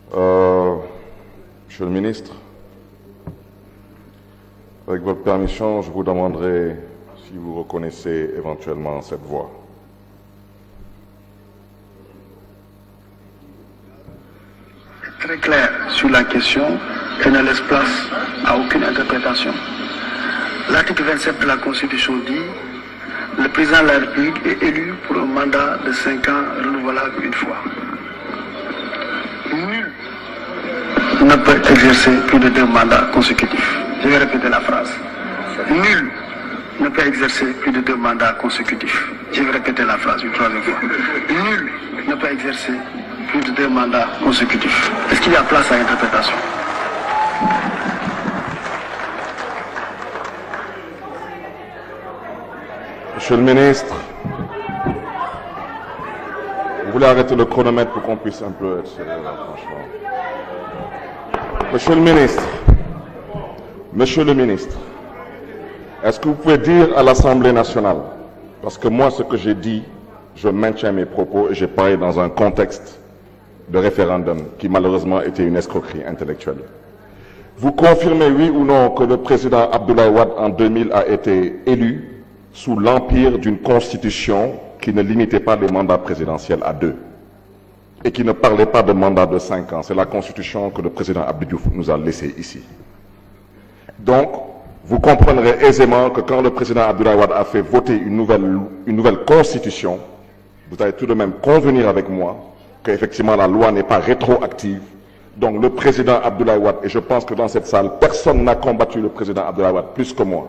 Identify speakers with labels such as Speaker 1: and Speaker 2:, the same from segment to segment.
Speaker 1: Monsieur le ministre, avec votre permission, je vous demanderai si vous reconnaissez éventuellement cette voix.
Speaker 2: Très clair sur la question et ne laisse place à aucune interprétation. L'article 27 de la Constitution dit « Le président de la République est élu pour un mandat de 5 ans renouvelable une fois. Nul ne peut exercer plus de 2 mandats consécutifs. » Je vais répéter la phrase. Nul ne peut exercer plus de 2 mandats consécutifs. Je vais répéter la phrase une 3e fois. Nul ne peut exercer plus de 2 mandats consécutifs. Est-ce qu'il y a place à interprétation?
Speaker 1: Monsieur le ministre, vous voulez arrêter le chronomètre pour qu'on puisse un peu être sérieux, franchement. Monsieur le ministre, est-ce que vous pouvez dire à l'Assemblée nationale, parce que moi ce que j'ai dit, je maintiens mes propos et j'ai parlé dans un contexte de référendum qui malheureusement était une escroquerie intellectuelle. Vous confirmez oui ou non que le président Abdoulaye Wade en 2000 a été élu sous l'empire d'une constitution qui ne limitait pas les mandats présidentiels à 2 et qui ne parlait pas de mandat de 5 ans. C'est la constitution que le président Abdou Diouf nous a laissée ici. Donc, vous comprendrez aisément que quand le président Abdoulaye Wade a fait voter une nouvelle constitution, vous allez tout de même convenir avec moi qu'effectivement la loi n'est pas rétroactive. Donc le président Abdoulaye Wade, et je pense que dans cette salle, personne n'a combattu le président Abdoulaye Wade plus que moi.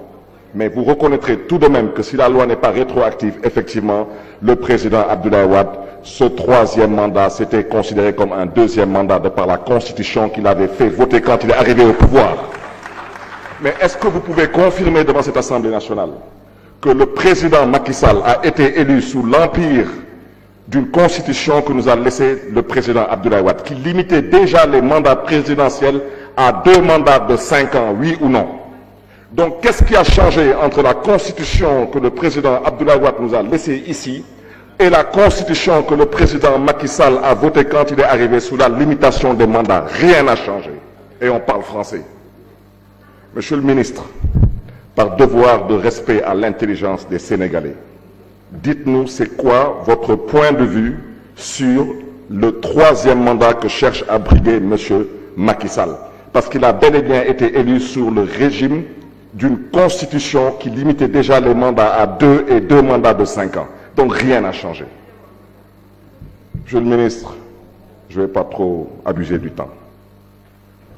Speaker 1: Mais vous reconnaîtrez tout de même que si la loi n'est pas rétroactive, effectivement, le président Abdoulaye Wade, ce 3e mandat, c'était considéré comme un 2e mandat de par la constitution qu'il avait fait voter quand il est arrivé au pouvoir. Mais est-ce que vous pouvez confirmer devant cette Assemblée nationale que le président Macky Sall a été élu sous l'empire d'une constitution que nous a laissé le président Abdoulaye Wade, qui limitait déjà les mandats présidentiels à 2 mandats de 5 ans, oui ou non? Donc, qu'est-ce qui a changé entre la constitution que le président Abdoulaye Wade nous a laissée ici et la constitution que le président Macky Sall a votée quand il est arrivé sous la limitation des mandats? Rien n'a changé. Et on parle français. Monsieur le ministre, par devoir de respect à l'intelligence des Sénégalais, dites-nous c'est quoi votre point de vue sur le 3e mandat que cherche à briguer M. Macky Sall. Parce qu'il a bel et bien été élu sur le régime d'une constitution qui limitait déjà les mandats à 2 et 2 mandats de 5 ans. Donc rien n'a changé. Monsieur le ministre, je ne vais pas trop abuser du temps.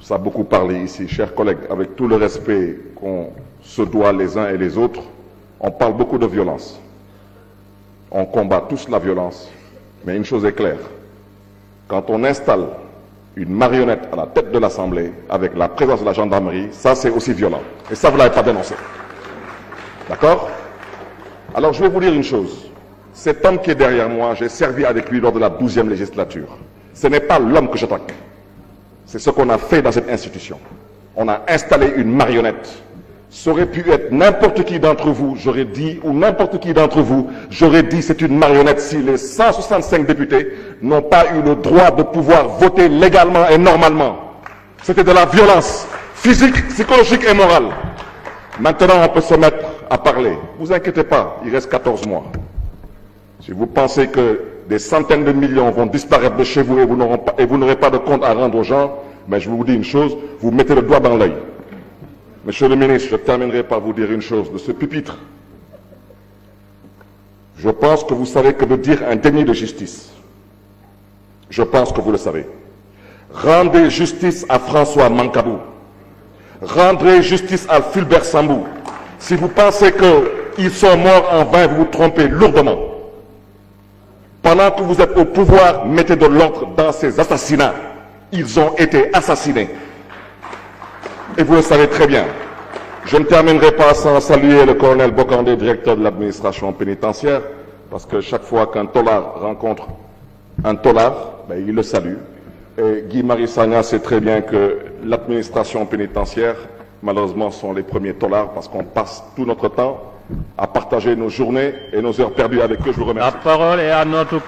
Speaker 1: Ça a beaucoup parlé ici, chers collègues, avec tout le respect qu'on se doit les uns et les autres, on parle beaucoup de violence. On combat tous la violence, mais une chose est claire. Quand on installe une marionnette à la tête de l'Assemblée avec la présence de la gendarmerie, ça c'est aussi violent. Et ça, vous ne l'avez pas dénoncé. D'accord? Alors je vais vous dire une chose. Cet homme qui est derrière moi, j'ai servi avec lui lors de la 12e législature. Ce n'est pas l'homme que j'attaque. C'est ce qu'on a fait dans cette institution. On a installé une marionnette. Ça aurait pu être n'importe qui d'entre vous, j'aurais dit, ou n'importe qui d'entre vous, j'aurais dit c'est une marionnette si les 165 députés n'ont pas eu le droit de pouvoir voter légalement et normalement. C'était de la violence physique, psychologique et morale. Maintenant, on peut se mettre à parler. Ne vous inquiétez pas, il reste 14 mois. Si vous pensez que des centaines de millions vont disparaître de chez vous et vous n'aurez pas de compte à rendre aux gens, mais je vous dis une chose, vous mettez le doigt dans l'œil. Monsieur le ministre, je terminerai par vous dire une chose de ce pupitre. Je pense que vous savez que de dire un déni de justice. Je pense que vous le savez. Rendez justice à François Mancabou. Rendez justice à Fulbert Sambou. Si vous pensez qu'ils sont morts en vain, vous vous trompez lourdement. Pendant que vous êtes au pouvoir, mettez de l'ordre dans ces assassinats. Ils ont été assassinés. Et vous le savez très bien. Je ne terminerai pas sans saluer le colonel Bokandé, directeur de l'administration pénitentiaire, parce que chaque fois qu'un tolard rencontre un tolard, ben, il le salue. Et Guy-Marie Sagna sait très bien que l'administration pénitentiaire, malheureusement, sont les premiers tolards, parce qu'on passe tout notre temps à partager nos journées et nos heures perdues avec eux. Je vous remercie.
Speaker 3: La parole est à notre